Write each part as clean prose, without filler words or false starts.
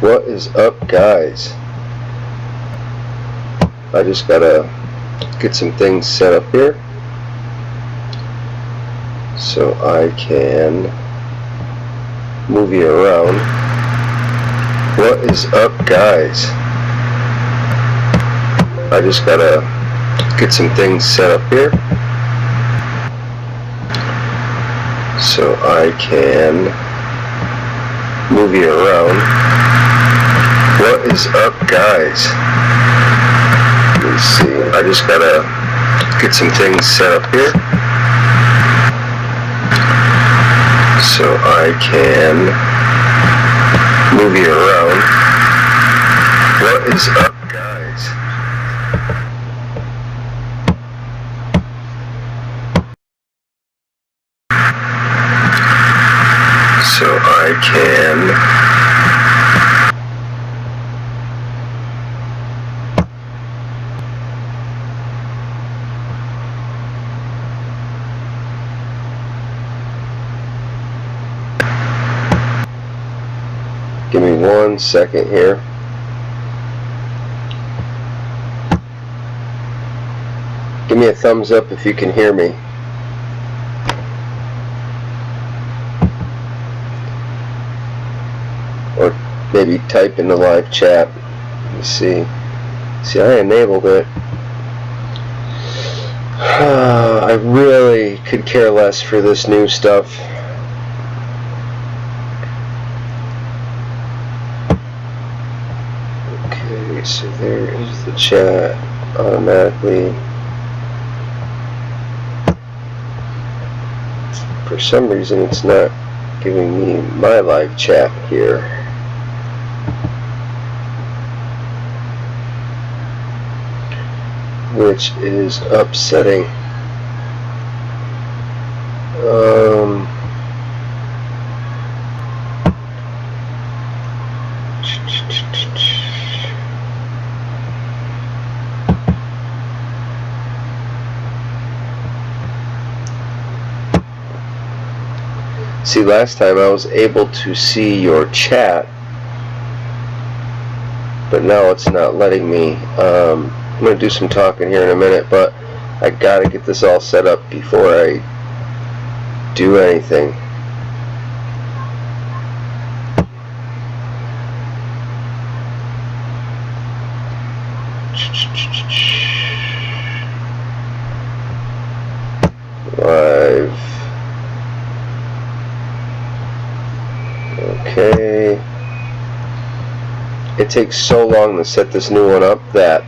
What is up, guys? I just gotta get some things set up here so I can move you around. What is up, guys? I just gotta get some things set up here so I can move you around. What is up, guys? Let me see. I just gotta get some things set up here so I can move you around. What is up, guys? So I can give me 1 second here. Give me a thumbs up if you can hear me. Or maybe type in the live chat. Let me see. See, I enabled it. I really could care less for this new stuff. Okay, so there is the chat automatically. For some reason, it's not giving me my live chat here. Which is upsetting. See, last time I was able to see your chat, but now it's not letting me. I'm going to do some talking here in a minute, but I got to get this all set up before I do anything. Live. Okay. It takes so long to set this new one up that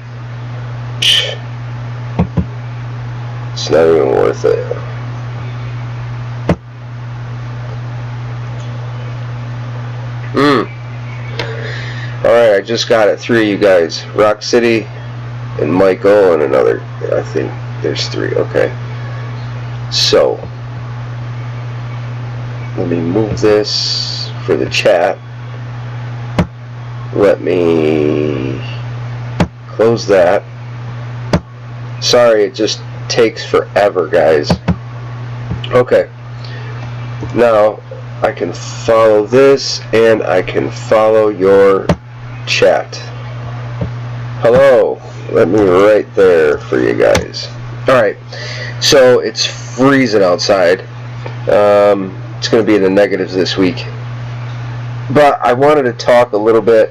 it's not even worth it. Alright, I just got it. 3 of you guys. Rock City and Michael and another. I think there's 3. Okay. So, let me move this for the chat. Let me close that. Sorry, it just takes forever, guys. Okay. Now, I can follow this, and I can follow your chat. Hello. Let me right there for you guys. Alright. So, it's freezing outside. It's going to be in the negatives this week. But I wanted to talk a little bit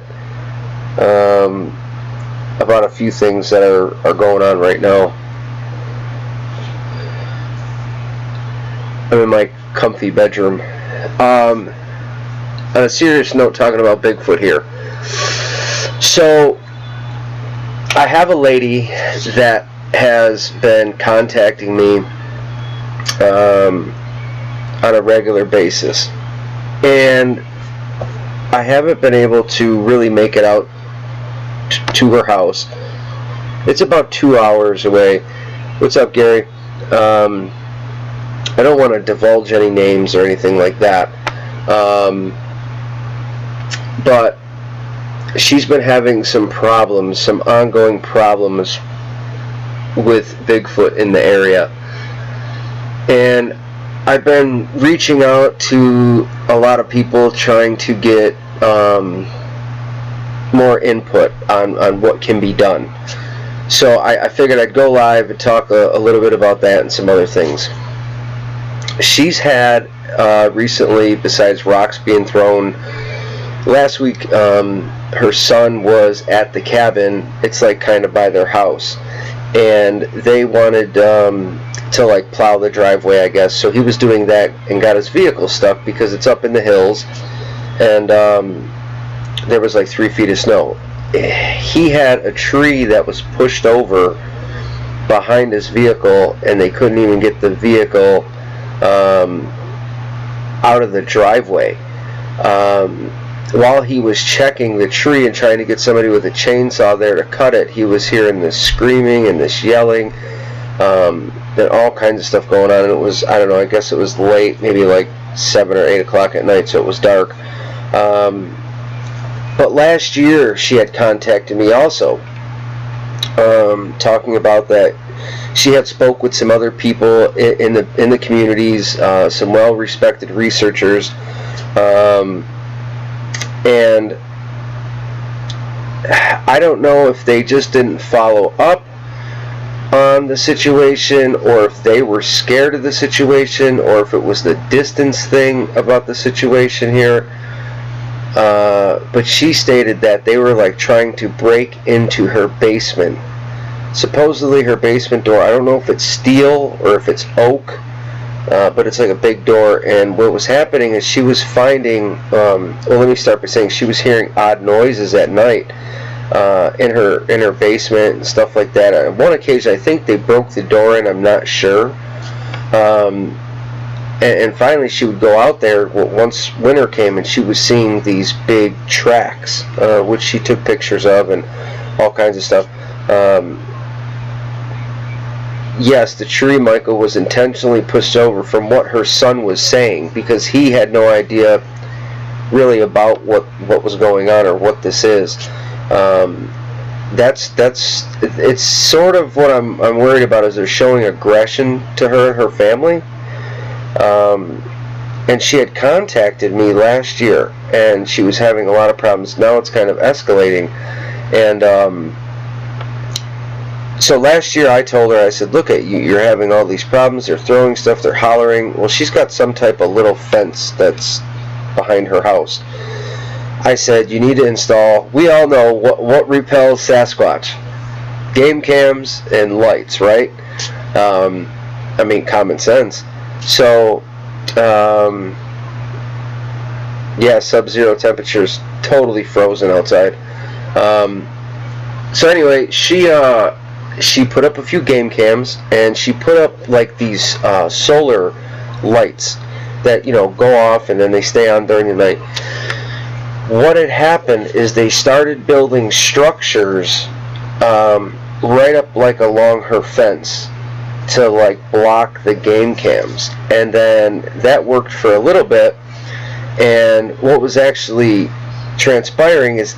about a few things that are going on right now. I'm in my comfy bedroom. On a serious note, talking about Bigfoot here. So, I have a lady that has been contacting me on a regular basis, and I haven't been able to really make it out to her house. It's about 2 hours away. What's up, Gary? I don't want to divulge any names or anything like that, but she's been having some problems, some ongoing problems with Bigfoot in the area, and I've been reaching out to a lot of people trying to get more input on what can be done. So I figured I'd go live and talk a little bit about that and some other things. She's had recently, besides rocks being thrown, last week her son was at the cabin. It's like kind of by their house, and they wanted to like plow the driveway, I guess. So he was doing that and got his vehicle stuck because it's up in the hills, and there was like 3 feet of snow. He had a tree that was pushed over behind his vehicle, and they couldn't even get the vehicle out of the driveway. While he was checking the tree and trying to get somebody with a chainsaw there to cut it, he was hearing this screaming and this yelling, and all kinds of stuff going on. And it was, I don't know, I guess it was late, maybe like 7 or 8 o'clock at night, so it was dark. But last year she had contacted me also, talking about that she had spoke with some other people in the communities, some well-respected researchers, and I don't know if they just didn't follow up on the situation, or if they were scared of the situation, or if it was the distance thing about the situation here. But she stated that they were like trying to break into her basement. Supposedly her basement door, I don't know if it's steel or if it's oak, but it's like a big door. And what was happening is she was finding, well, let me start by saying she was hearing odd noises at night in her basement and stuff like that. On one occasion, I think they broke the door in, I'm not sure. And finally she would go out there once winter came, and she was seeing these big tracks, which she took pictures of and all kinds of stuff. Yes, the tree, Michael, was intentionally pushed over, from what her son was saying, because he had no idea really about what was going on or what this is. It's sort of what I'm worried about, is they're showing aggression to her and her family. And she had contacted me last year, and she was having a lot of problems. Now it's kind of escalating, and so last year I told her, I said, look, you're having all these problems, they're throwing stuff, they're hollering. Well, she's got some type of little fence that's behind her house. I said, you need to install, we all know what repels Sasquatch: game cams and lights, right? I mean, common sense. So yeah, sub-zero temperatures, totally frozen outside. So anyway, she put up a few game cams, and she put up like these solar lights that, you know, go off and then they stay on during the night. What had happened is they started building structures right up like along her fence to like block the game cams, and then that worked for a little bit. And what was actually transpiring is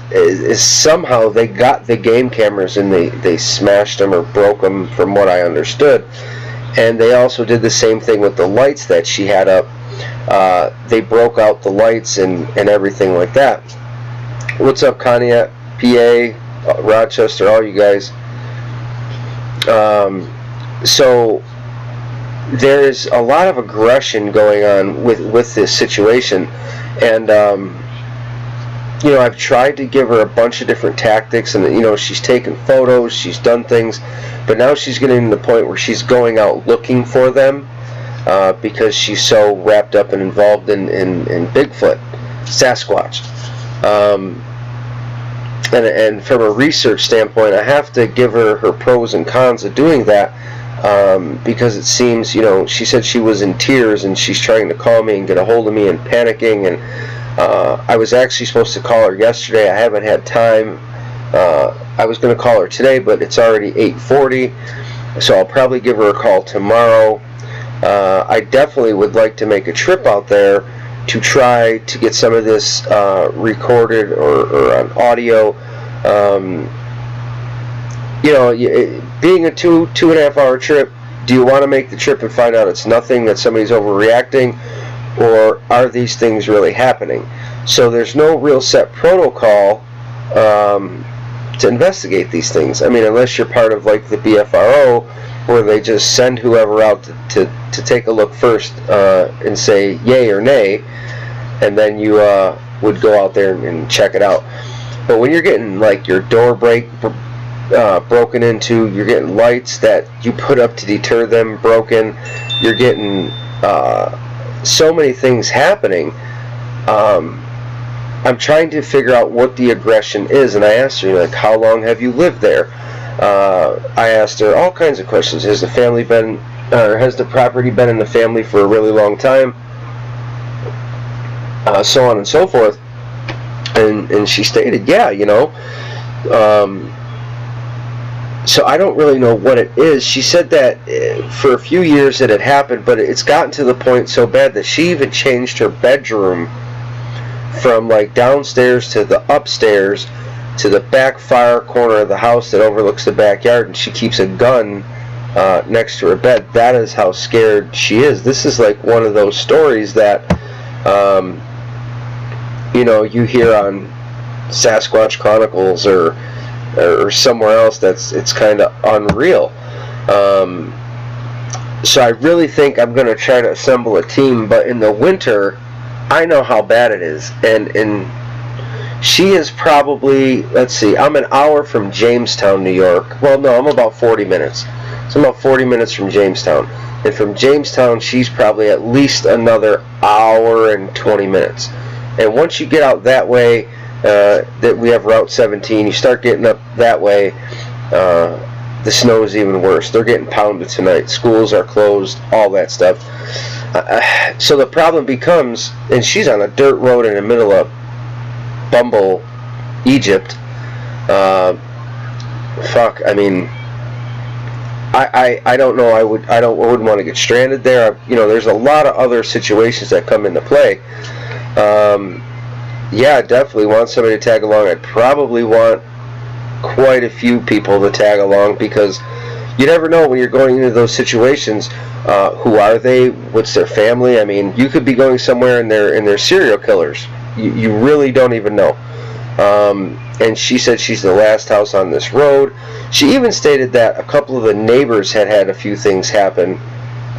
somehow they got the game cameras and they smashed them or broke them, from what I understood. And they also did the same thing with the lights that she had up. They broke out the lights and everything like that. What's up, Conneaut, PA, Rochester, all you guys. So there's a lot of aggression going on with this situation, and you know, I've tried to give her a bunch of different tactics, and you know, she's taken photos, she's done things, but now she's getting to the point where she's going out looking for them, because she's so wrapped up and involved in Bigfoot, Sasquatch. And from a research standpoint, I have to give her pros and cons of doing that, because it seems, you know, she said she was in tears and she's trying to call me and get a hold of me and panicking. And I was actually supposed to call her yesterday. I haven't had time. I was going to call her today, but it's already 8:40, so I'll probably give her a call tomorrow. I definitely would like to make a trip out there to try to get some of this recorded or on audio. You know, being a two and a half hour trip, do you want to make the trip and find out it's nothing, that somebody's overreacting, or are these things really happening? So there's no real set protocol to investigate these things. I mean, unless you're part of like the BFRO, where they just send whoever out to take a look first and say yay or nay, and then you would go out there and check it out. But when you're getting like your door broken into, you're getting lights that you put up to deter them broken, you're getting so many things happening. I'm trying to figure out what the aggression is, and I asked her, like, how long have you lived there? I asked her all kinds of questions. Has the property been in the family for a really long time? So on and so forth. And she stated, yeah, you know. So I don't really know what it is. She said that for a few years it had happened, but it's gotten to the point so bad that she even changed her bedroom from like downstairs to the upstairs to the back far corner of the house that overlooks the backyard, and she keeps a gun next to her bed. That is how scared she is. This is like one of those stories that you know, you hear on Sasquatch Chronicles or somewhere else. It's kind of unreal. So I really think I'm going to try to assemble a team, but in the winter I know how bad it is, and she is probably, let's see, I'm an hour from Jamestown, New York. Well, no, I'm about 40 minutes. So I'm about 40 minutes from Jamestown. And from Jamestown, she's probably at least another hour and 20 minutes. And once you get out that way, that we have Route 17, you start getting up that way, the snow is even worse. They're getting pounded tonight. Schools are closed, all that stuff. So the problem becomes, and she's on a dirt road in the middle of Bumble, Egypt. I mean, I don't know. I wouldn't want to get stranded there. You know, there's a lot of other situations that come into play. Yeah, I definitely want somebody to tag along. I'd probably want quite a few people to tag along, because you never know when you're going into those situations. Who are they? What's their family? I mean, you could be going somewhere and they're serial killers. You really don't even know. And she said she's the last house on this road. She even stated that a couple of the neighbors had a few things happen.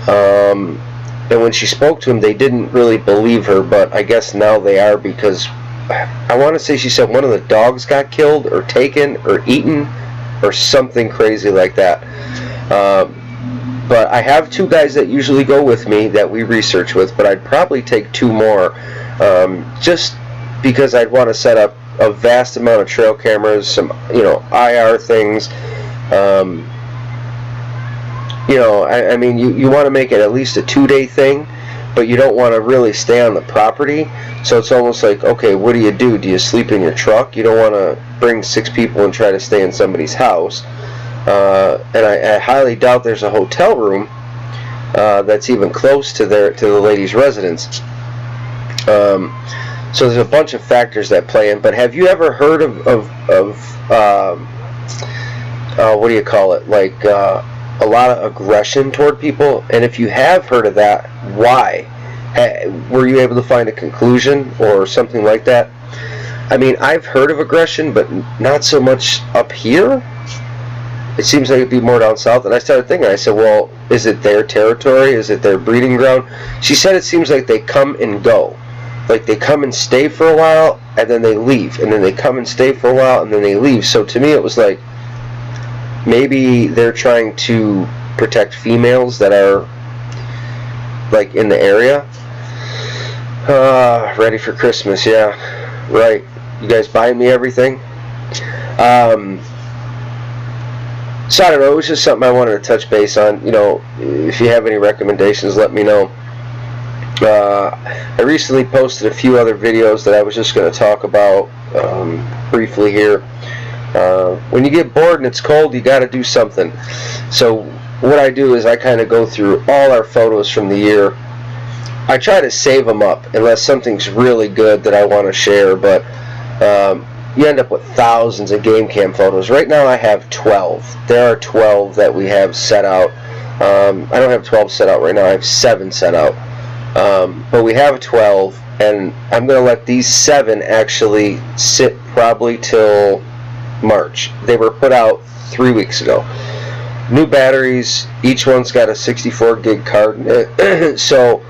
And when she spoke to them, they didn't really believe her, but I guess now they are, because I want to say she said one of the dogs got killed or taken or eaten or something crazy like that. But I have two guys that usually go with me that we research with, but I'd probably take two more, just because I'd want to set up a vast amount of trail cameras, some, you know, IR things. You know, I mean, you want to make it at least a 2-day thing, but you don't want to really stay on the property. So it's almost like, okay, what do? Do you sleep in your truck? You don't want to bring 6 people and try to stay in somebody's house. And I highly doubt there's a hotel room that's even close to the lady's residence. So there's a bunch of factors that play in. But have you ever heard of what do you call it? Like a lot of aggression toward people? And if you have heard of that, why? Were you able to find a conclusion or something like that? I mean, I've heard of aggression, but not so much up here. It seems like it'd be more down south. And I started thinking, I said, well, is it their territory? Is it their breeding ground? She said it seems like they come and go. Like they come and stay for a while, and then they leave. And then they come and stay for a while, and then they leave. So to me, it was like, maybe they're trying to protect females that are like in the area. Ready for Christmas, yeah. Right. You guys buying me everything? So I don't know, it was just something I wanted to touch base on. You know, if you have any recommendations, let me know. I recently posted a few other videos that I was just going to talk about briefly here. When you get bored and it's cold, you got to do something. So what I do is I kind of go through all our photos from the year. I try to save them up unless something's really good that I want to share, but you end up with thousands of game cam photos. Right now I have 12. There are 12 that we have set out. I don't have 12 set out right now. I have 7 set out. But we have 12, and I'm going to let these 7 actually sit probably till March. They were put out 3 weeks ago. New batteries, each one's got a 64 gig card in it. So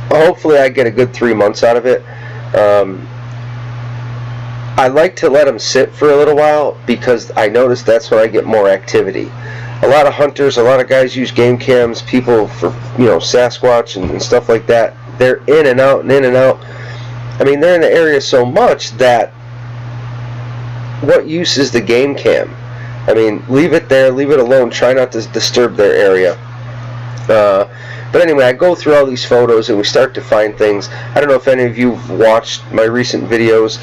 hopefully I get a good 3 months out of it. I like to let them sit for a little while because I notice that's when I get more activity. A lot of hunters, a lot of guys use game cams, people for, Sasquatch and stuff like that. They're in and out and in and out. I mean, they're in the area so much that what use is the game cam? I mean, leave it there, leave it alone, try not to disturb their area. But anyway, I go through all these photos and we start to find things. I don't know if any of you have watched my recent videos,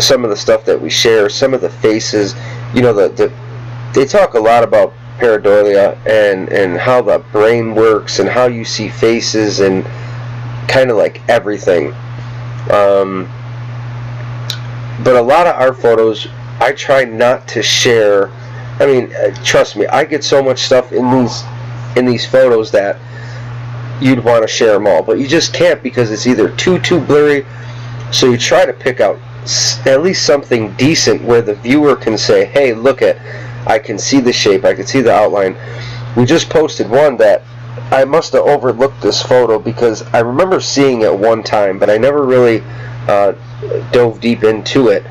some of the stuff that we share, some of the faces. They talk a lot about pareidolia and how the brain works and how you see faces and kind of like everything. But a lot of our photos, I try not to share. I mean, trust me, I get so much stuff in these photos that you'd want to share them all, but you just can't because it's either too blurry. So you try to pick out at least something decent where the viewer can say, hey, look I can see the shape, I can see the outline. We just posted one that I must have overlooked this photo because I remember seeing it one time, but I never really dove deep into it.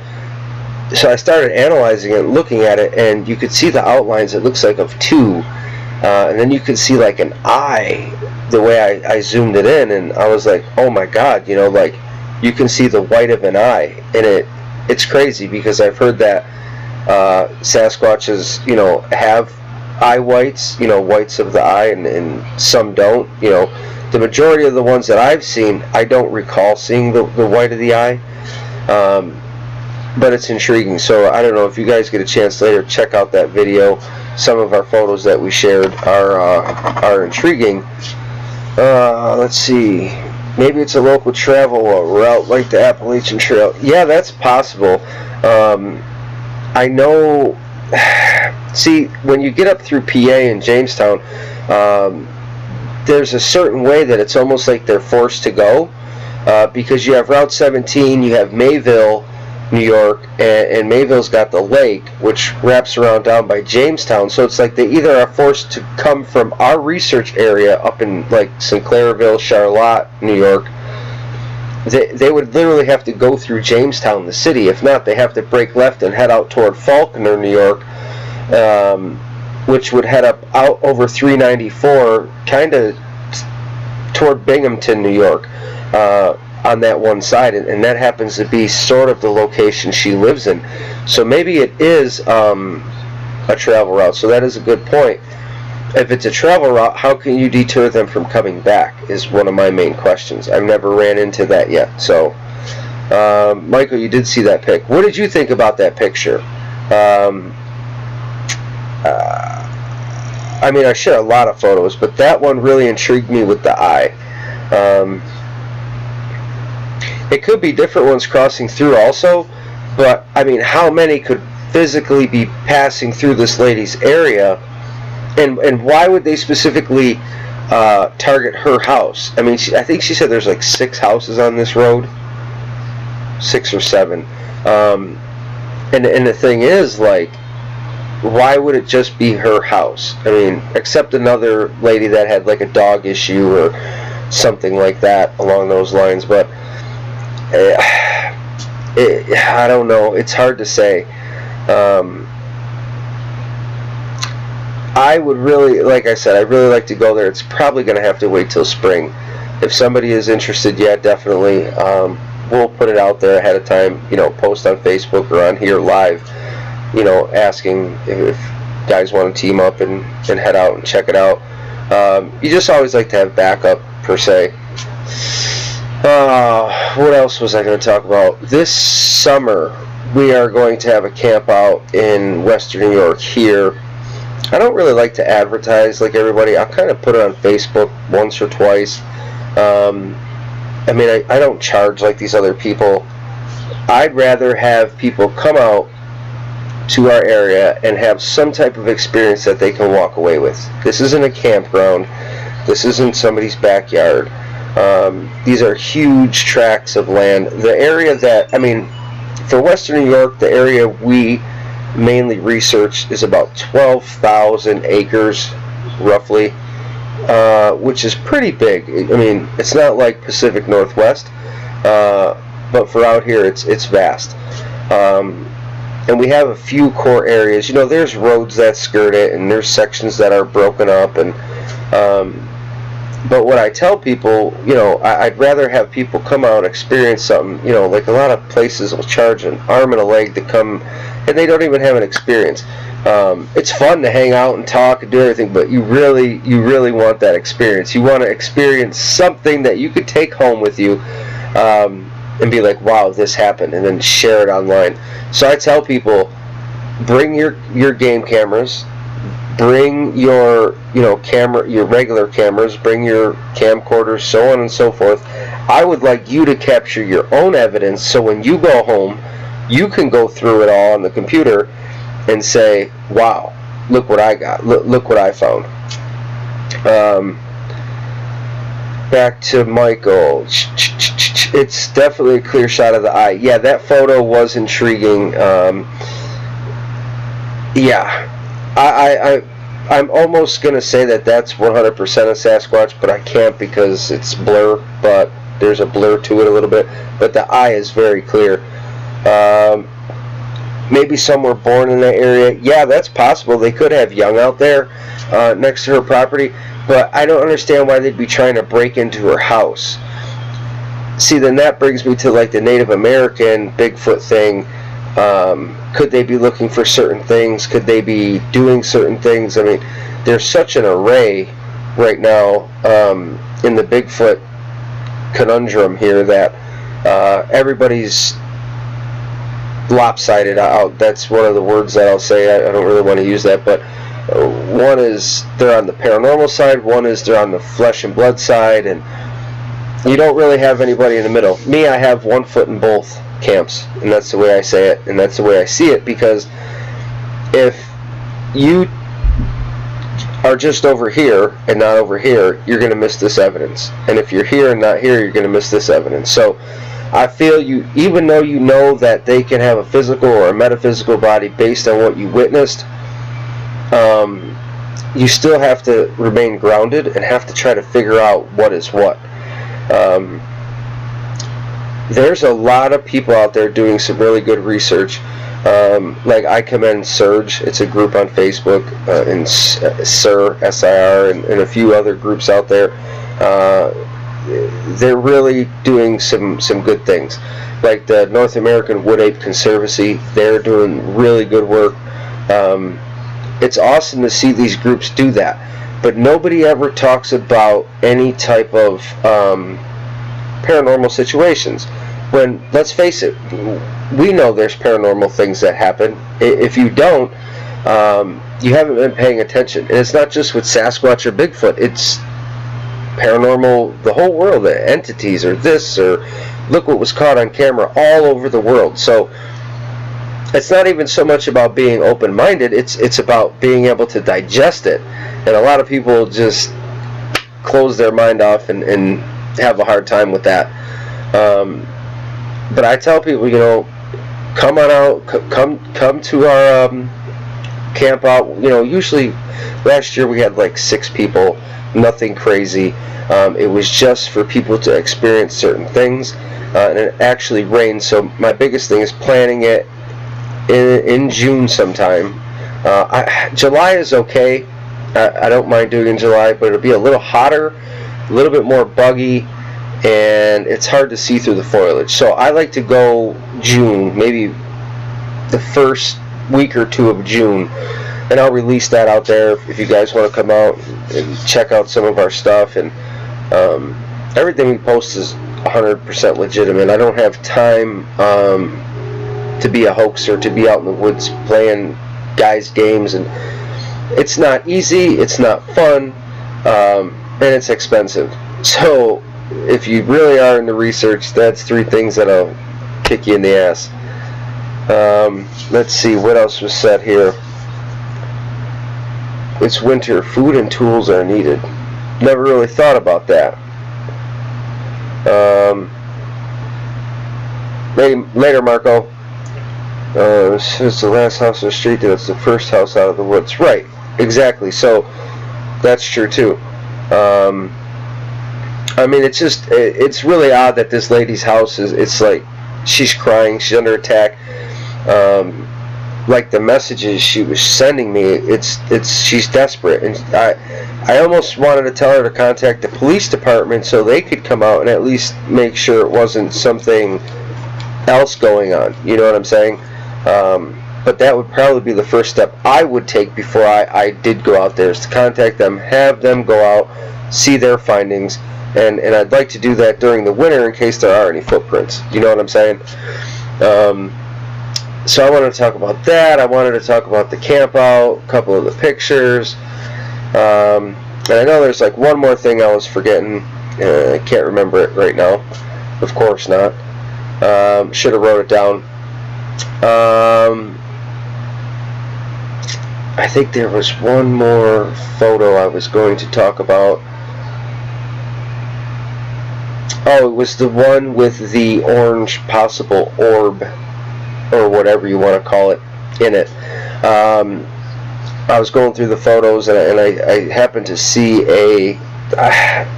So I started analyzing it, looking at it, and you could see the outlines, it looks like of 2. And then you could see like an eye the way I zoomed it in, and I was like, oh my god, like you can see the white of an eye. And it's crazy because I've heard that Sasquatches, have eye whites, whites of the eye, and some don't. The majority of the ones that I've seen, I don't recall seeing the white of the eye. But it's intriguing. So I don't know if you guys get a chance later, check out that video. Some of our photos that we shared are intriguing. Let's see. Maybe it's a local travel route like the Appalachian Trail. Yeah, that's possible. I know. See, when you get up through PA and Jamestown, there's a certain way that it's almost like they're forced to go, because you have Route 17, you have Mayville, New York, and Mayville's got the lake, which wraps around down by Jamestown. So it's like they either are forced to come from our research area up in like Sinclairville, Charlotte, New York. They would literally have to go through Jamestown, the city. If not, they have to break left and head out toward Faulkner, New York, which would head out over 394, kind of toward Binghamton, New York, on that one side, and that happens to be sort of the location she lives in. So maybe it is a travel route. So that is a good point. If it's a travel route, how can you deter them from coming back is one of my main questions. I've never ran into that yet. So Michael, you did see that pic. What did you think about that picture? I mean, I share a lot of photos, but that one really intrigued me with the eye. It could be different ones crossing through also, but I mean, how many could physically be passing through this lady's area, and why would they specifically target her house? I mean, I think she said there's like 6 houses on this road, 6 or 7, and the thing is, like, why would it just be her house? I mean, except another lady that had like a dog issue or something like that along those lines, but I don't know. It's hard to say. I would really, like I said, I'd really like to go there. It's probably going to have to wait till spring. If somebody is interested, yeah, definitely. We'll put it out there ahead of time, post on Facebook or on here live, asking if guys want to team up and head out and check it out. You just always like to have backup, per se. What else was I going to talk about? This summer, we are going to have a camp out in Western New York here. I don't really like to advertise like everybody. I'll kind of put it on Facebook once or twice. I mean, I don't charge like these other people. I'd rather have people come out to our area and have some type of experience that they can walk away with. This isn't a campground. This isn't somebody's backyard. These are huge tracts of land. The area that, I mean, for Western New York, the area we mainly research is about 12,000 acres, roughly, which is pretty big. I mean, it's not like Pacific Northwest, but for out here, it's vast. And we have a few core areas. You know, there's roads that skirt it, and there's sections that are broken up, and but what I tell people, you know, I'd rather have people come out and experience something. You know, like a lot of places will charge an arm and a leg to come, and they don't even have an experience. It's fun to hang out and talk and do everything, but you really want that experience. You want to experience something that you could take home with you, and be like, wow, this happened, and then share it online. So I tell people, bring your game cameras, bring your camera, your regular cameras, bring your camcorders, so on and so forth. I would like you to capture your own evidence, so when you go home, you can go through it all on the computer and say, wow, look what I got, look what I found. Back to Michael. It's definitely a clear shot of the eye. Yeah, that photo was intriguing. Yeah, I'm almost going to say that that's 100% a Sasquatch, but I can't because it's blur, but there's a blur to it a little bit. But the eye is very clear. Maybe some were born in that area. Yeah, that's possible. They could have young out there next to her property, but I don't understand why they'd be trying to break into her house. See, then that brings me to like the Native American Bigfoot thing. Could they be looking for certain things? Could they be doing certain things? I mean, there's such an array right now in the Bigfoot conundrum here that everybody's lopsided out. That's one of the words that I'll say. I don't really want to use that, but one is they're on the paranormal side, one is they're on the flesh and blood side, and you don't really have anybody in the middle. Me, I have one foot in both camps, and that's the way I say it, and that's the way I see it, because if you are just over here and not over here, you're going to miss this evidence. And if you're here and not here, you're going to miss this evidence. So I feel you, even though you know that they can have a physical or a metaphysical body based on what you witnessed, you still have to remain grounded and have to try to figure out what is what. There's a lot of people out there doing some really good research. Like I commend Surge. It's a group on Facebook, and SIR, S-I-R, and a few other groups out there. They're really doing some good things. Like the North American Wood Ape Conservancy, they're doing really good work. It's awesome to see these groups do that, but nobody ever talks about any type of paranormal situations. When, let's face it, we know there's paranormal things that happen. If you don't, you haven't been paying attention. And it's not just with Sasquatch or Bigfoot. It's paranormal, the whole world, the entities, or this, or look what was caught on camera all over the world. So it's not even so much about being open-minded, it's about being able to digest it. And a lot of people just close their mind off and have a hard time with that. But I tell people, you know, come on out, come to our camp out. You know, usually last year we had like 6 people, nothing crazy. It was just for people to experience certain things, and it actually rained. So my biggest thing is planning it in June sometime. July is okay. I don't mind doing it in July, but it'll be a little hotter, a little bit more buggy, and it's hard to see through the foliage. So I like to go June, maybe the first week or 2 of June, and I'll release that out there if you guys want to come out and check out some of our stuff. And everything we post is 100% legitimate. I don't have time to be a hoaxer, to be out in the woods playing guys' games, and it's not easy, it's not fun, and it's expensive. So if you really are into research, that's 3 things that'll kick you in the ass. Let's see, what else was said here? It's winter, food and tools are needed. Never really thought about that. Later, Marco. This is the last house on the street. That's the first house out of the woods. Right. Exactly. So that's true too. I mean, it's really odd that this lady's house it's like she's crying, she's under attack. Like the messages she was sending me, she's desperate, and I almost wanted to tell her to contact the police department so they could come out and at least make sure it wasn't something else going on. You know what I'm saying? But that would probably be the first step I would take before I did go out there, is to contact them, have them go out, see their findings, and I'd like to do that during the winter in case there are any footprints. You know what I'm saying? So I wanted to talk about that. I wanted to talk about the camp out, a couple of the pictures, and I know there's like one more thing I was forgetting. I can't remember it right now. Of course not. Should have wrote it down. I think there was one more photo I was going to talk about. Oh, it was the one with the orange possible orb, or whatever you want to call it, in it. I was going through the photos, and I happened to see it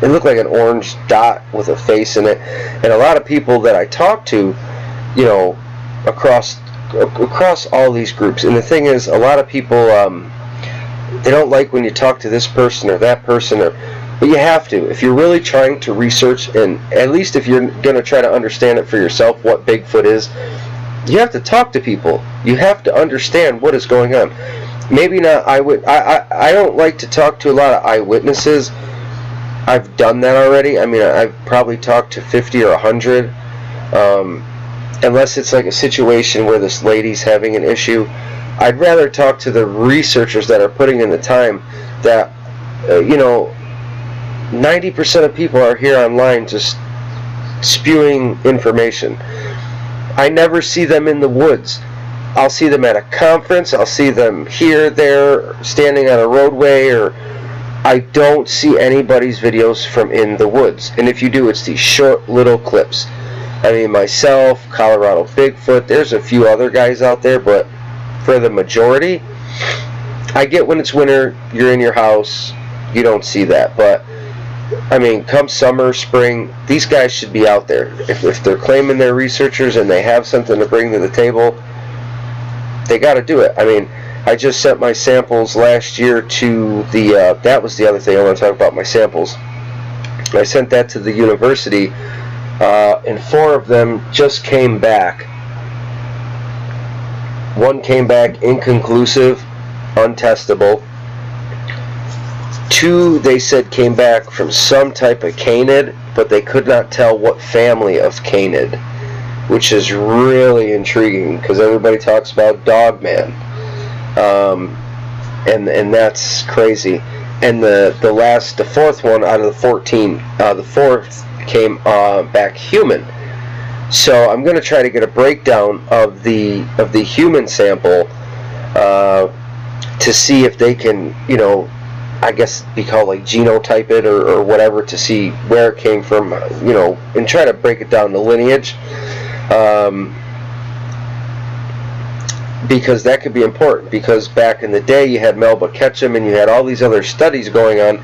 looked like an orange dot with a face in it. And a lot of people that I talked to, you know, across all these groups, and the thing is, a lot of people, they don't like when you talk to this person or that person, but you have to. If you're really trying to research, and at least if you're going to try to understand it for yourself, what Bigfoot is, you have to talk to people. You have to understand what is going on. Maybe not I don't like to talk to a lot of eyewitnesses. I've done that already. I mean, I've probably talked to 50 or 100. Unless it's like a situation where this lady's having an issue, I'd rather talk to the researchers that are putting in the time. That 90% of people are here online just spewing information. I never see them in the woods. I'll see them at a conference. I'll see them here, there, standing on a roadway, or I don't see anybody's videos from in the woods. And if you do, it's these short little clips. I mean, myself, Colorado Bigfoot, there's a few other guys out there, but for the majority, I get when it's winter, you're in your house, you don't see that. But, I mean, come summer, spring, these guys should be out there. If they're claiming they're researchers and they have something to bring to the table, they got to do it. I mean, I just sent my samples last year to the, that was the other thing I want to talk about, my samples. I sent that to the university. And 4 of them just came back. 1 came back inconclusive, untestable. 2, they said, came back from some type of canid, but they could not tell what family of canid, which is really intriguing because everybody talks about Dogman, and that's crazy. And the 4th one out of the 14, the 4th came back human. So I'm going to try to get a breakdown of the human sample to see if they can, I guess be called like genotype it or whatever, to see where it came from, and try to break it down the lineage, because that could be important. Because back in the day you had Melba Ketchum and you had all these other studies going on,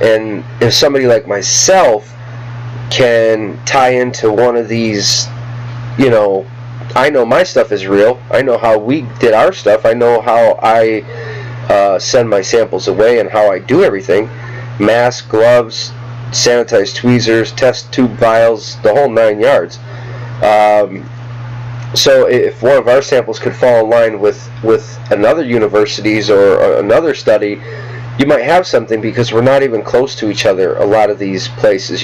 and if somebody like myself can tie into one of these, I know my stuff is real. I know how we did our stuff. I know how I send my samples away and how I do everything. Mask, gloves, sanitized tweezers, test tube vials, the whole 9 yards. So if one of our samples could fall in line with another university's or another study, you might have something, because we're not even close to each other, a lot of these places,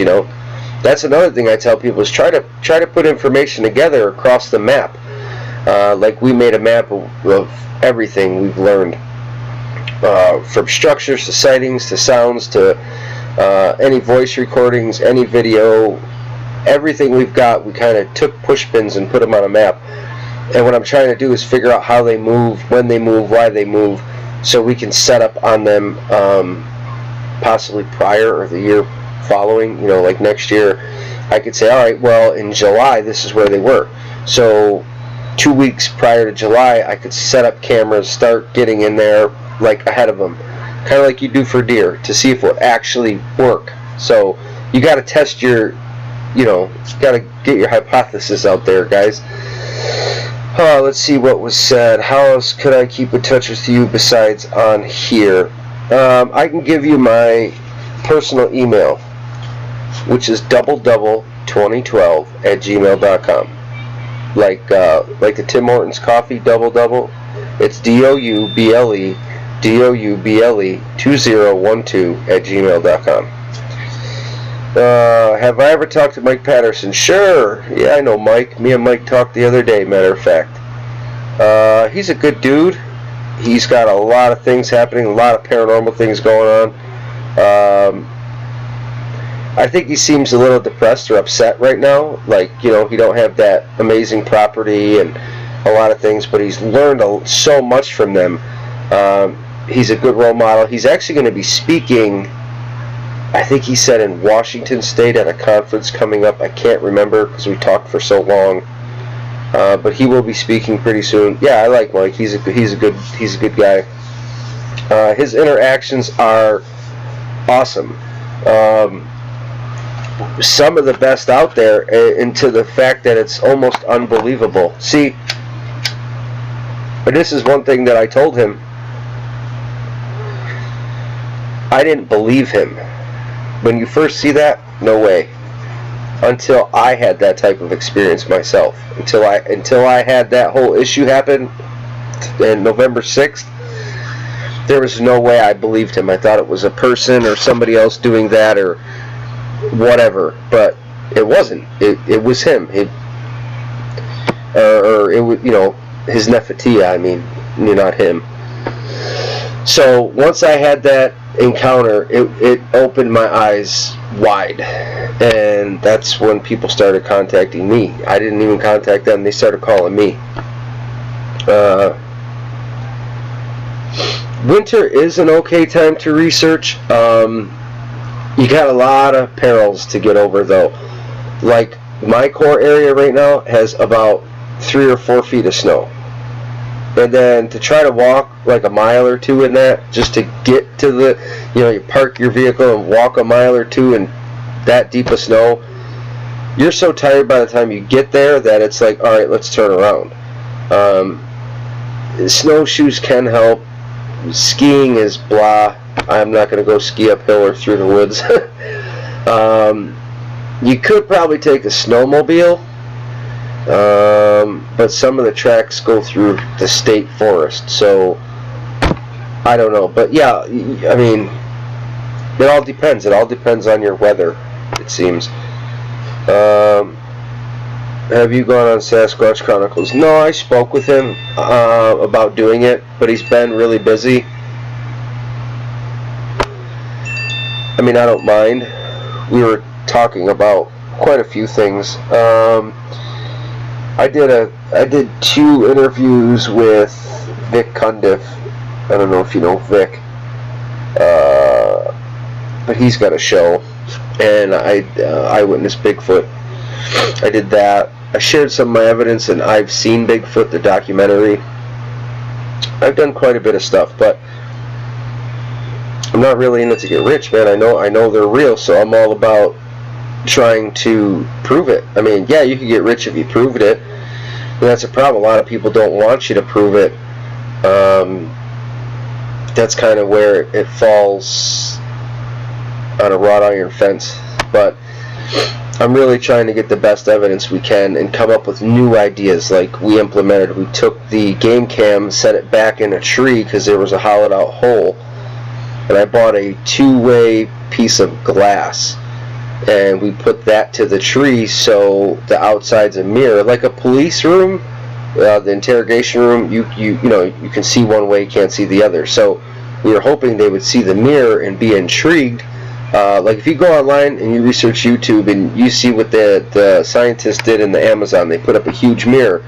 That's another thing I tell people, is try to put information together across the map. Like we made a map of everything we've learned, from structures to sightings to sounds to any voice recordings, any video, everything we've got. We kind of took push pins and put them on a map. And what I'm trying to do is figure out how they move, when they move, why they move, so we can set up on them, possibly prior or the year following, like next year, I could say, all right, well, in July, this is where they were. So 2 weeks prior to July, I could set up cameras, start getting in there like ahead of them, kind of like you do for deer, to see if it will actually work. So you got to test your, got to get your hypothesis out there, guys. Let's see what was said. How else could I keep in touch with you besides on here? I can give you my personal email, which is doubledouble2012@gmail.com. Like the Tim Hortons coffee double. It's double2012@gmail.com. Have I ever talked to Mike Patterson? Sure. Yeah, I know Mike. Me and Mike talked the other day, matter of fact. He's a good dude. He's got a lot of things happening, a lot of paranormal things going on. I think he seems a little depressed or upset right now. Like, he don't have that amazing property and a lot of things, but he's learned so much from them. He's a good role model. He's actually going to be speaking, I think he said, in Washington State at a conference coming up. I can't remember because we talked for so long. But he will be speaking pretty soon. Yeah, I like Mike. He's a good guy. His interactions are awesome. Some of the best out there, and to the fact that it's almost unbelievable. See, but this is one thing that I told him. I didn't believe him. When you first see that, no way. Until I had that type of experience myself. Until I had that whole issue happen on November 6th, there was no way I believed him. I thought it was a person or somebody else doing that or whatever, but it wasn't. It was him. Or it was, his Nefertia. I mean, not him. So once I had that encounter, it opened my eyes wide, and that's when people started contacting me. I didn't even contact them; they started calling me. Winter is an okay time to research. You got a lot of perils to get over, though. Like, my core area right now has about 3 or 4 feet of snow. And then to try to walk like a mile or two in that, just to get to the, you park your vehicle and walk a mile or two in that deep of snow, you're so tired by the time you get there that it's like, all right, let's turn around. Snowshoes can help. Skiing is blah. I'm not going to go ski uphill or through the woods. You could probably take a snowmobile, but some of the tracks go through the state forest, so I don't know. But yeah, I mean, it all depends. It all depends on your weather, it seems. Have you gone on Sasquatch Chronicles? No, I spoke with him about doing it, but he's been really busy. I mean, I don't mind. We were talking about quite a few things. I did 2 interviews with Vic Cundiff. I don't know if you know Vic, but he's got a show, and I witnessed Bigfoot. I did that. I shared some of my evidence, and I've seen Bigfoot, the documentary. I've done quite a bit of stuff, but I'm not really in it to get rich, man. I know they're real, so I'm all about trying to prove it. I mean, yeah, you can get rich if you proved it, and that's a problem. A lot of people don't want you to prove it. That's kind of where it falls on a wrought iron fence. But I'm really trying to get the best evidence we can and come up with new ideas. Like we took the game cam, set it back in a tree because there was a hollowed out hole, and I bought a 2-way piece of glass, and we put that to the tree so the outside's a mirror, like a police room. The interrogation room, you can see one way, can't see the other. So we were hoping they would see the mirror and be intrigued. Like if you go online and you research YouTube and you see what the scientists did in the Amazon, they put up a huge mirror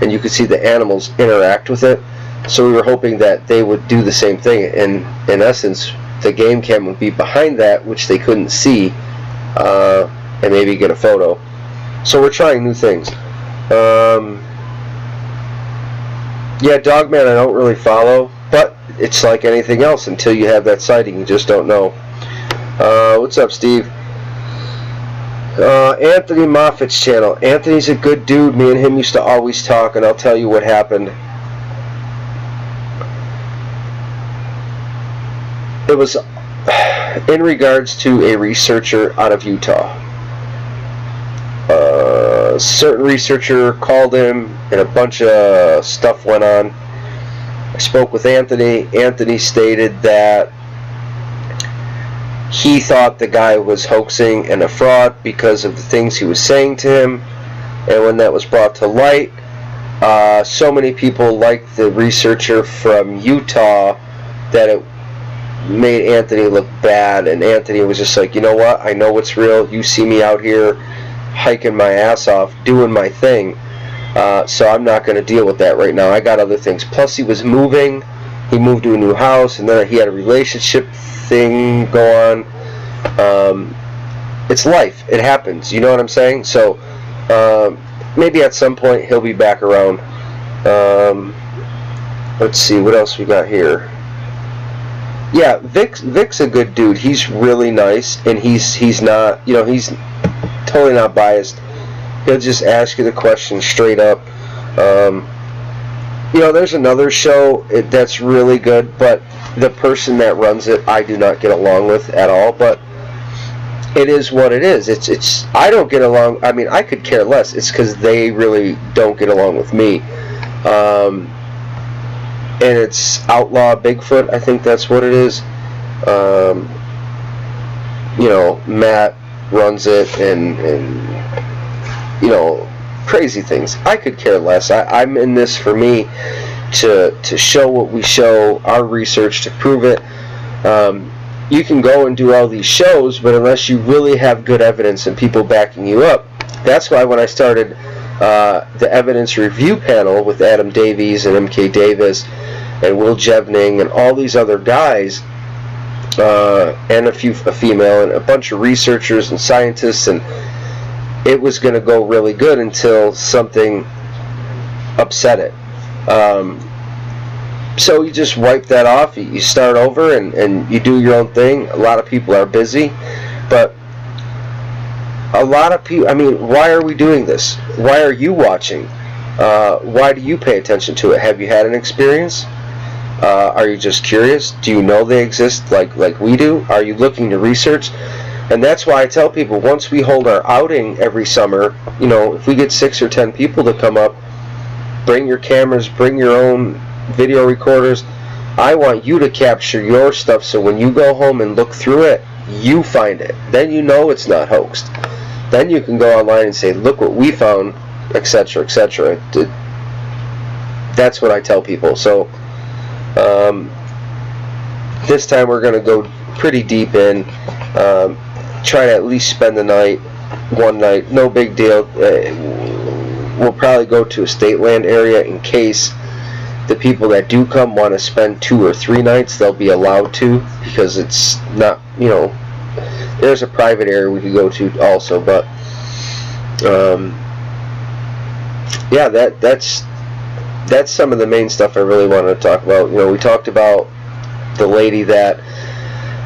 and you could see the animals interact with it. So we were hoping that they would do the same thing. And in essence, the game cam would be behind that, which they couldn't see. and maybe get a photo. So we're trying new things. Yeah, Dogman I don't really follow, but it's like anything else. Until you have that sighting, you just don't know. What's up, Steve? Anthony Moffat's channel. Anthony's a good dude. Me and him used to always talk, and I'll tell you what happened. It was in regards to a researcher out of Utah. A certain researcher called him, and a bunch of stuff went on. I spoke with Anthony. Anthony stated that he thought the guy was hoaxing and a fraud because of the things he was saying to him. And when that was brought to light, so many people liked the researcher from Utah that it made Anthony look bad. And Anthony was just like, you know what? I know what's real. You see me out here hiking my ass off, doing my thing. So I'm not going to deal with that right now. I got other things. Plus, he was moving. He moved to a new house, and then he had a relationship thing go on. It's life. It happens. You know what I'm saying? So maybe at some point he'll be back around. Let's see what else we got here. Yeah, Vic's a good dude. He's really nice, and he's not, you know, he's totally not biased. He'll just ask you the question straight up. You know, there's another show that's really good, but the person that runs it, I do not get along with at all. But it is what it is. It's. I don't get along. I mean, I could care less. It's because they really don't get along with me. And it's Outlaw Bigfoot. I think that's what it is. You know, Matt runs it, and you know, crazy things. I could care less. I'm in this for me to show what we show, our research to prove it. You can go and do all these shows, but unless you really have good evidence and people backing you up, that's why when I started the evidence review panel with Adam Davies and MK Davis and Will Jevning and all these other guys, and a female and a bunch of researchers and scientists, and it was going to go really good until something upset it. So you just wipe that off, you start over, and you do your own thing. A lot of people are busy, but a lot of people, I mean, why are we doing this? Why are you watching? Why do you pay attention to it? Have you had an experience? Are you just curious? Do you know they exist like we do? Are you looking to research? And that's why I tell people, once we hold our outing every summer, you know, if we get 6 or 10 people to come up, bring your cameras, bring your own video recorders. I want you to capture your stuff, so when you go home and look through it, you find it. Then you know it's not hoaxed. Then you can go online and say, look what we found, etc., etc. That's what I tell people. So this time we're going to go pretty deep in. Try to at least spend the night, one night, no big deal. We'll probably go to a state land area in case the people that do come want to spend 2 or 3 nights. They'll be allowed to, because it's not, you know, there's a private area we could go to also. But yeah, that's some of the main stuff I really wanted to talk about. You know, we talked about the lady that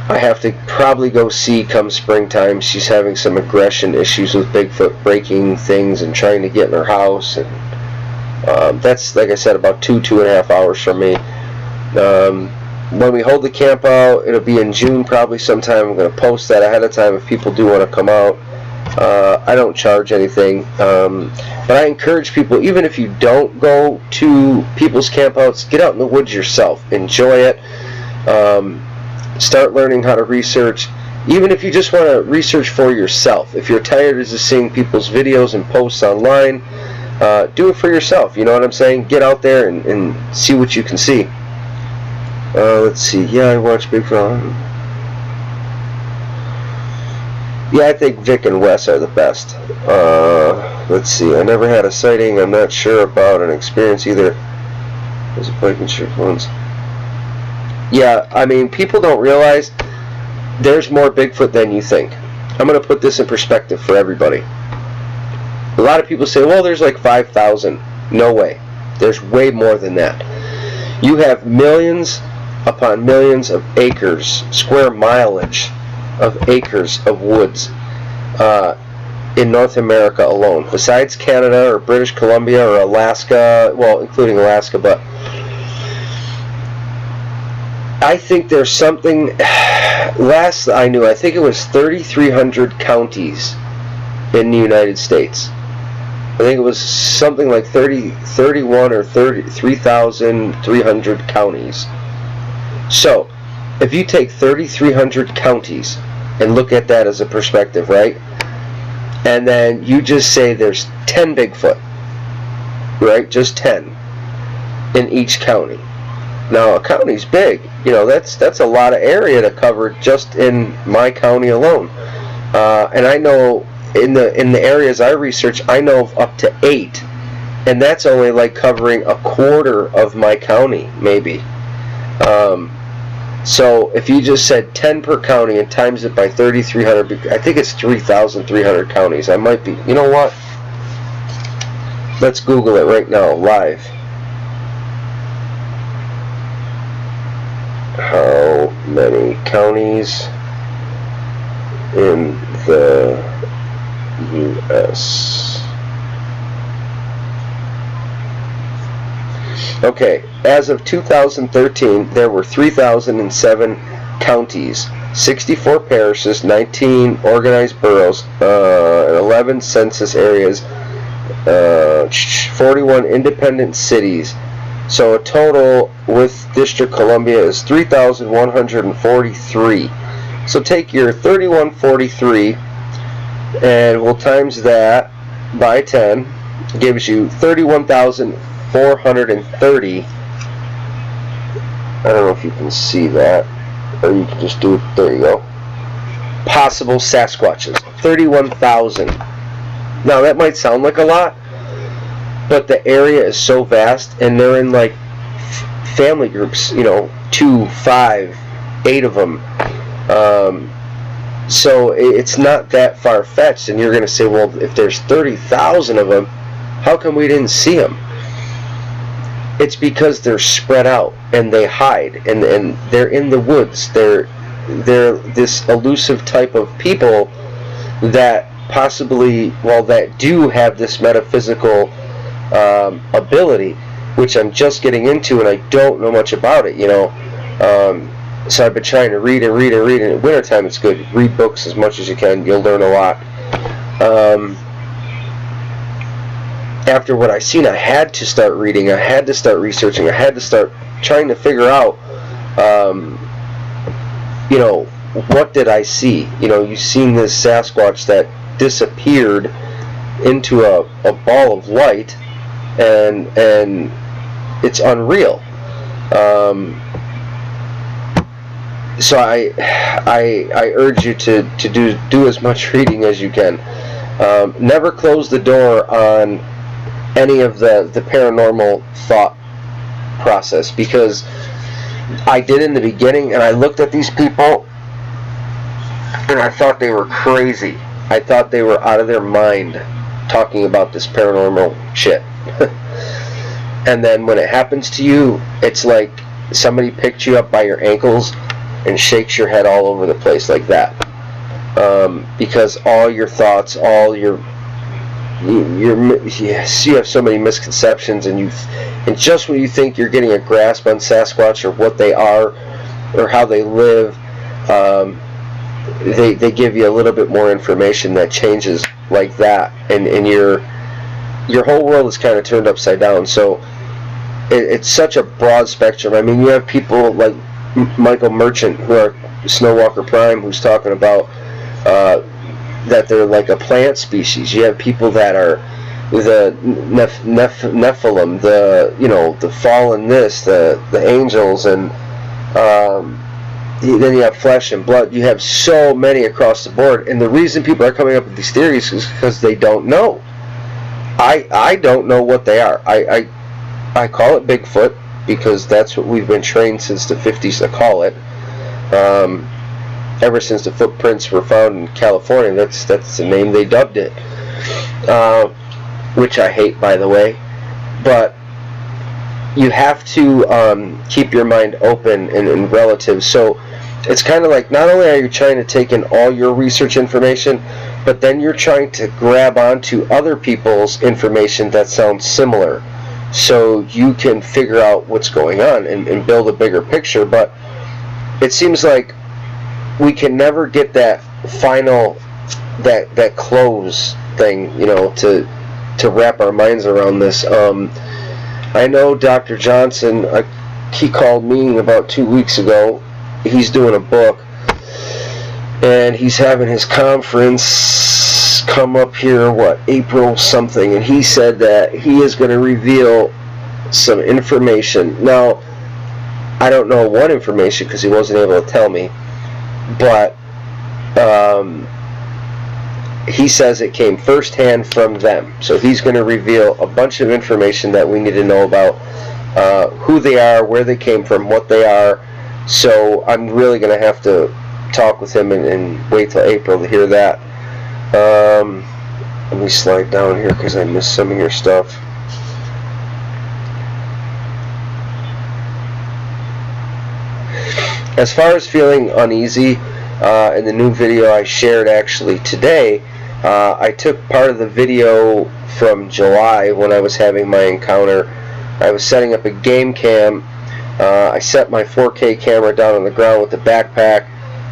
I have to probably go see come springtime. She's having some aggression issues with Bigfoot, breaking things and trying to get in her house. And that's, like I said, about 2.5 hours from me. When we hold the camp out, it'll be in June probably sometime. I'm going to post that ahead of time if people do want to come out. I don't charge anything. But I encourage people, even if you don't go to people's campouts, get out in the woods yourself. Enjoy it. Start learning how to research. Even if you just want to research for yourself. If you're tired of just seeing people's videos and posts online, do it for yourself. You know what I'm saying? Get out there and see what you can see. Let's see. Yeah, I watch Bigfoot. Yeah, I think Vic and Wes are the best. Let's see. I never had a sighting. I'm not sure about an experience either. There's a biking strip once. Yeah, I mean, people don't realize there's more Bigfoot than you think. I'm going to put this in perspective for everybody. A lot of people say, well, there's like 5,000. No way. There's way more than that. You have millions upon millions of acres, square mileage of acres of woods in North America alone, besides Canada or British Columbia or Alaska, well, including Alaska, but I think there's something, last I knew, I think it was 3,300 counties in the United States. I think it was something like 31 or 3,300 counties. So, if you take 3,300 counties and look at that as a perspective, right? And then you just say there's 10 Bigfoot, right? Just 10 in each county. Now, a county's big. You know, that's a lot of area to cover just in my county alone. And I know in the areas I research, I know of up to 8, and that's only like covering a quarter of my county, maybe. So if you just said 10 per county and times it by 3,300, I think it's 3,300 counties. I might be. You know what? Let's Google it right now, live. How many counties in the U.S.? Okay, as of 2013, there were 3,007 counties, 64 parishes, 19 organized boroughs, 11 census areas, 41 independent cities. So a total with District Columbia is 3,143. So take your 3,143 and we'll times that by 10. It gives you 31,430. I don't know if you can see that, or you can just do it. There you go. Possible Sasquatches, 31,000. Now that might sound like a lot, but the area is so vast, and they're in like family groups, 2, 5, 8 of them. So it's not that far-fetched, and you're going to say, well, if there's 30,000 of them, how come we didn't see them? It's because they're spread out, and they hide, and they're in the woods. They're this elusive type of people that possibly, that do have this metaphysical ability, which I'm just getting into, and I don't know much about it, so I've been trying to read and read and read, and in wintertime it's good. Read books as much as you can. You'll learn a lot. After what I've seen, I had to start reading. I had to start researching. I had to start trying to figure out, what did I see? You've seen this Sasquatch that disappeared into a ball of light, and it's unreal. So I urge you to do as much reading as you can. Never close the door on any of the paranormal thought process, because I did in the beginning, and I looked at these people and I thought they were crazy. I thought they were out of their mind talking about this paranormal shit. And then when it happens to you, it's like somebody picked you up by your ankles and shakes your head all over the place like that, because all your thoughts, you have so many misconceptions, and just when you think you're getting a grasp on Sasquatch or what they are or how they live, they give you a little bit more information that changes like that, and your whole world is kind of turned upside down. So it's such a broad spectrum. I mean, you have people like Michael Merchant, who are Snowwalker Prime, who's talking about that they're like a plant species. You have people that are the Nephilim, the fallen the angels, and then you have flesh and blood. You have so many across the board, and the reason people are coming up with these theories is because they don't know. I don't know what they are. I call it Bigfoot because that's what we've been trained since the 50s to call it. ever since the footprints were found in California. That's the name they dubbed it, which I hate, by the way. But you have to keep your mind open and relative. So it's kind of like, not only are you trying to take in all your research information, but then you're trying to grab onto other people's information that sounds similar, so you can figure out what's going on and build a bigger picture. But it seems like we can never get that final, that close thing, to wrap our minds around this. I know Dr. Johnson, he called me about 2 weeks ago. He's doing a book, and he's having his conference come up here, April something, and he said that he is going to reveal some information. Now, I don't know what information, because he wasn't able to tell me, but he says it came firsthand from them. So he's going to reveal a bunch of information that we need to know about who they are, where they came from, what they are. So I'm really going to have to talk with him and wait till April to hear that. Let me slide down here because I missed some of your stuff. As far as feeling uneasy, in the new video I shared actually today, I took part of the video from July when I was having my encounter. I was setting up a game cam. I set my 4K camera down on the ground with the backpack.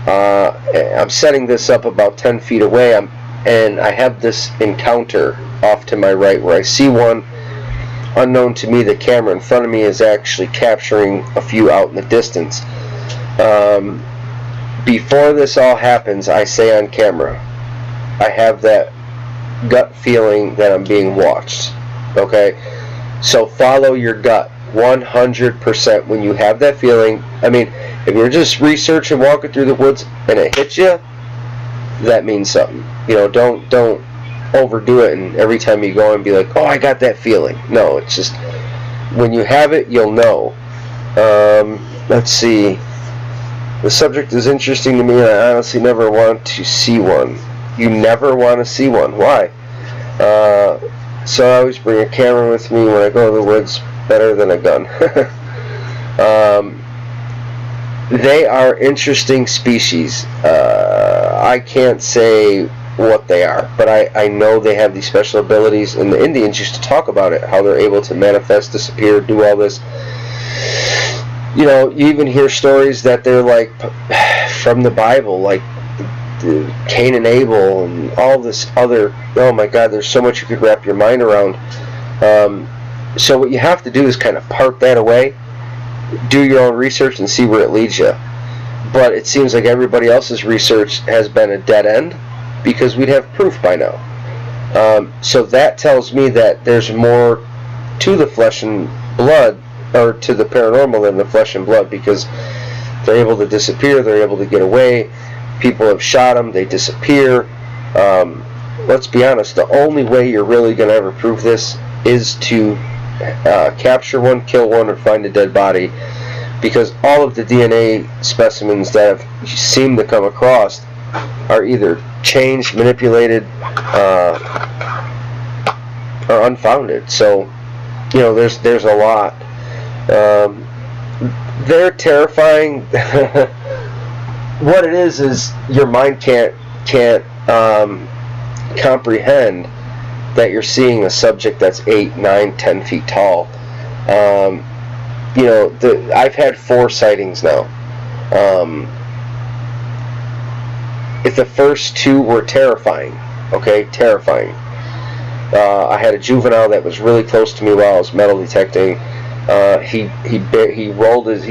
I'm setting this up about 10 feet away, and I have this encounter off to my right where I see one. Unknown to me, the camera in front of me is actually capturing a few out in the distance. Before this all happens, I say on camera, I have that gut feeling that I'm being watched. Okay? So follow your gut 100% when you have that feeling. I mean, if you're just researching, walking through the woods, and it hits you, that means something. Don't overdo it, and every time you go and be like, oh, I got that feeling. No, it's just, when you have it, you'll know. Let's see. The subject is interesting to me, and I honestly never want to see one. You never want to see one. Why? So I always bring a camera with me when I go to the woods. Better than a gun. They are interesting species. I can't say what they are, but I know they have these special abilities, and the Indians used to talk about it, how they're able to manifest, disappear, do all this. You even hear stories that they're like from the Bible, like Cain and Abel and all this other. Oh my God, there's so much you could wrap your mind around. So what you have to do is kind of park that away, do your own research, and see where it leads you. But it seems like everybody else's research has been a dead end, because we'd have proof by now. So that tells me that there's more to the flesh and blood, or to the paranormal, than the flesh and blood, because they're able to disappear, they're able to get away, people have shot them, they disappear. Let's be honest, the only way you're really going to ever prove this is to capture one, kill one, or find a dead body, because all of the DNA specimens that have seemed to come across are either changed, manipulated, or unfounded. So, there's a lot. They're terrifying. What it is your mind can't comprehend that you're seeing a subject that's 8, 9, 10 feet tall. I've had 4 sightings now. If the first 2 were terrifying, terrifying. I had a juvenile that was really close to me while I was metal detecting. He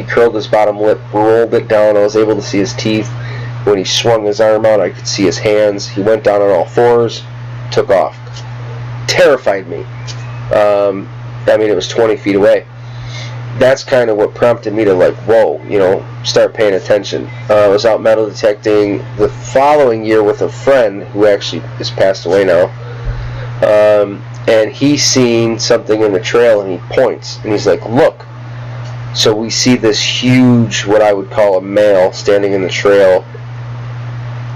curled his bottom lip, rolled it down. I was able to see his teeth. When he swung his arm out, I could see his hands. He went down on all 4s, took off. Terrified me. It was 20 feet away. That's kind of what prompted me to start paying attention. I was out metal detecting the following year with a friend who actually has passed away now. And he's seen something in the trail, and he points, and he's like, look. So we see this huge, what I would call a male, standing in the trail,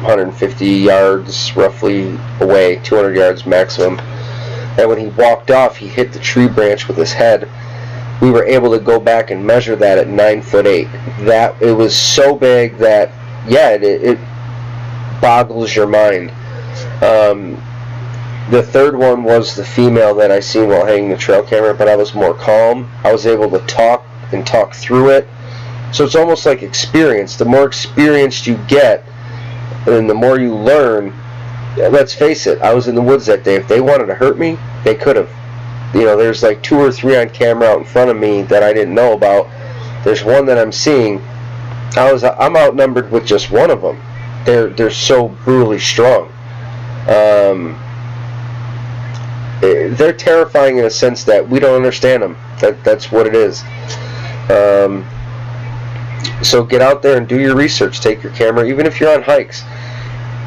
150 yards roughly away, 200 yards maximum. And when he walked off, he hit the tree branch with his head. We were able to go back and measure that at 9'8". That it was so big that, yeah, it boggles your mind. The third one was the female that I seen while hanging the trail camera, but I was more calm. I was able to talk through it. So it's almost like experience. The more experienced you get, and the more you learn. Let's face it, I was in the woods that day. If they wanted to hurt me, they could have. There's like 2 or 3 on camera out in front of me that I didn't know about. There's one that I'm seeing. I'm outnumbered with just one of them. They're so brutally strong. They're terrifying in a sense that we don't understand them. That's what it is. So get out there and do your research. Take your camera, even if you're on hikes.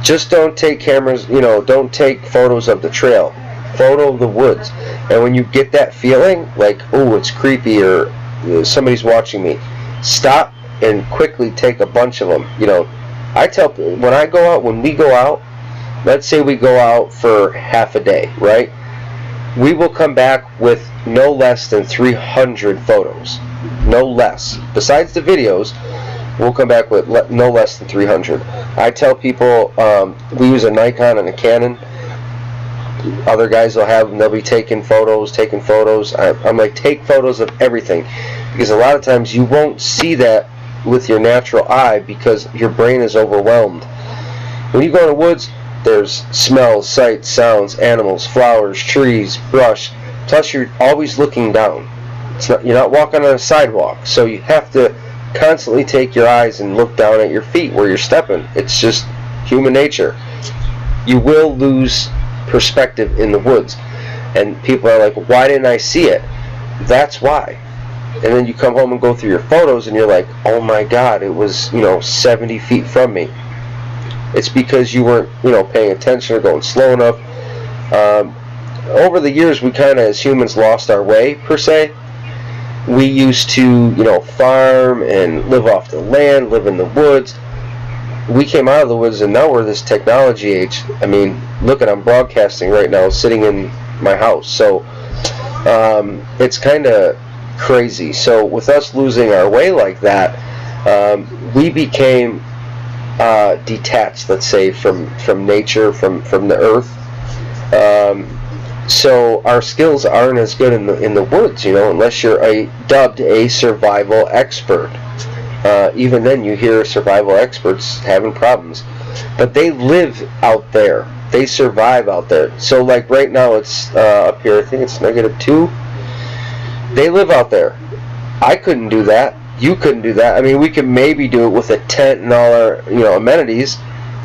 Just don't take cameras, don't take photos of the trail. Photo of the woods. And when you get that feeling, like, oh, it's creepy or somebody's watching me, stop and quickly take a bunch of them. I tell people, when we go out, let's say we go out for half a day, right? We will come back with no less than 300 photos. No less. Besides the videos, we'll come back with no less than 300. I tell people we use a Nikon and a Canon. Other guys will have them. They'll be taking photos. I'm like, take photos of everything. Because a lot of times you won't see that with your natural eye because your brain is overwhelmed. When you go in the woods, there's smells, sights, sounds, animals, flowers, trees, brush. Plus, you're always looking down. You're not walking on a sidewalk. So you have to constantly take your eyes and look down at your feet where you're stepping. It's just human nature. You will lose perspective in the woods. And people are like, why didn't I see it? That's why. And then you come home and go through your photos and you're like, oh my God, it was 70 feet from me. It's because you weren't paying attention or going slow enough. Over the years, we kind of as humans lost our way, per se. We used to farm and live off the land, live in the woods. We came out of the woods and now we're this technology age. I mean, look at, I'm broadcasting right now sitting in my house. So it's kind of crazy. So with us losing our way like that, we became detached, let's say, from nature, from the earth. So our skills aren't as good in the woods, unless you're dubbed a survival expert. Even then, you hear survival experts having problems, but they live out there. They survive out there. So, like right now, it's up here. I think it's -2. They live out there. I couldn't do that. You couldn't do that. I mean, we could maybe do it with a tent and all our amenities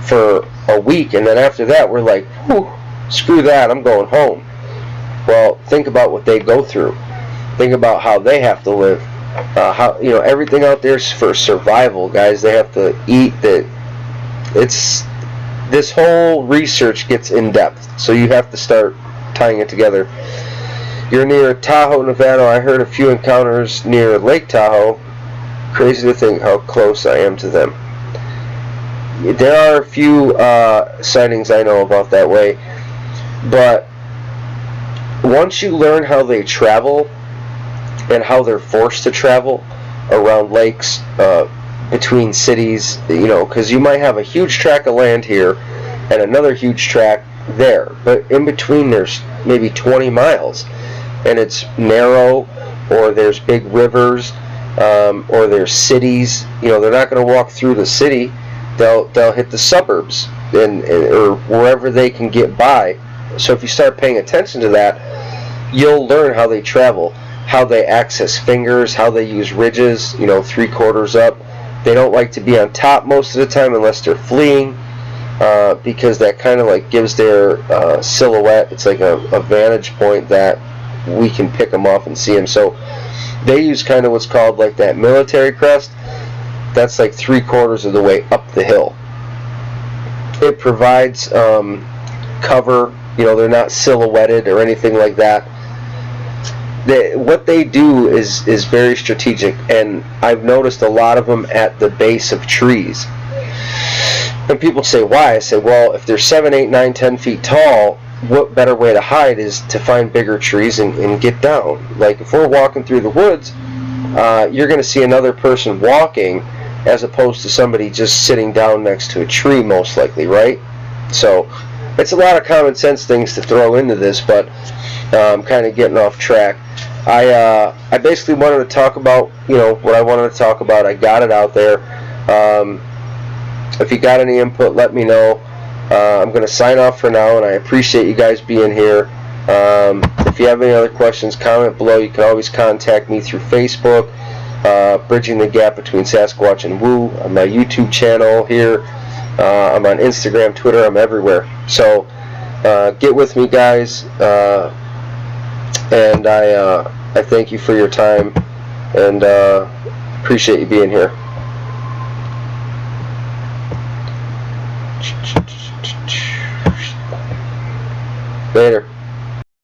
for a week, and then after that, we're like, whew, screw that. I'm going home. Well, think about what they go through. Think about how they have to live. How everything out there is for survival, guys. They have to eat. This whole research gets in depth, so you have to start tying it together. You're near Tahoe, Nevada. I heard a few encounters near Lake Tahoe. Crazy to think how close I am to them. There are a few sightings I know about that way, but once you learn how they travel and how they're forced to travel around lakes, between cities, because you might have a huge tract of land here and another huge tract there, but in between there's maybe 20 miles, and it's narrow, or there's big rivers, or there's cities. They're not going to walk through the city. They'll hit the suburbs or wherever they can get by. So if you start paying attention to that, you'll learn how they travel, how they access fingers, how they use ridges, 3/4 up. They don't like to be on top most of the time unless they're fleeing, because that kind of like gives their silhouette. It's like a vantage point that we can pick them off and see them. So they use kind of what's called like that military crest. That's like 3/4 of the way up the hill. It provides cover. They're not silhouetted or anything like that. What they do is very strategic, and I've noticed a lot of them at the base of trees. And people say, why? I say, well, if they're 7, 8, 9, 10 feet tall, what better way to hide is to find bigger trees and get down. Like if we're walking through the woods, you're going to see another person walking as opposed to somebody just sitting down next to a tree, most likely, right? So it's a lot of common sense things to throw into this, but I'm kind of getting off track. I basically wanted to talk about, what I wanted to talk about. I got it out there. If you got any input, let me know. I'm going to sign off for now, and I appreciate you guys being here. If you have any other questions, comment below. You can always contact me through Facebook, Bridging the Gap Between Sasquatch and Woo, on my YouTube channel here. I'm on Instagram, Twitter, I'm everywhere. So get with me, guys, and I thank you for your time, and appreciate you being here. Later.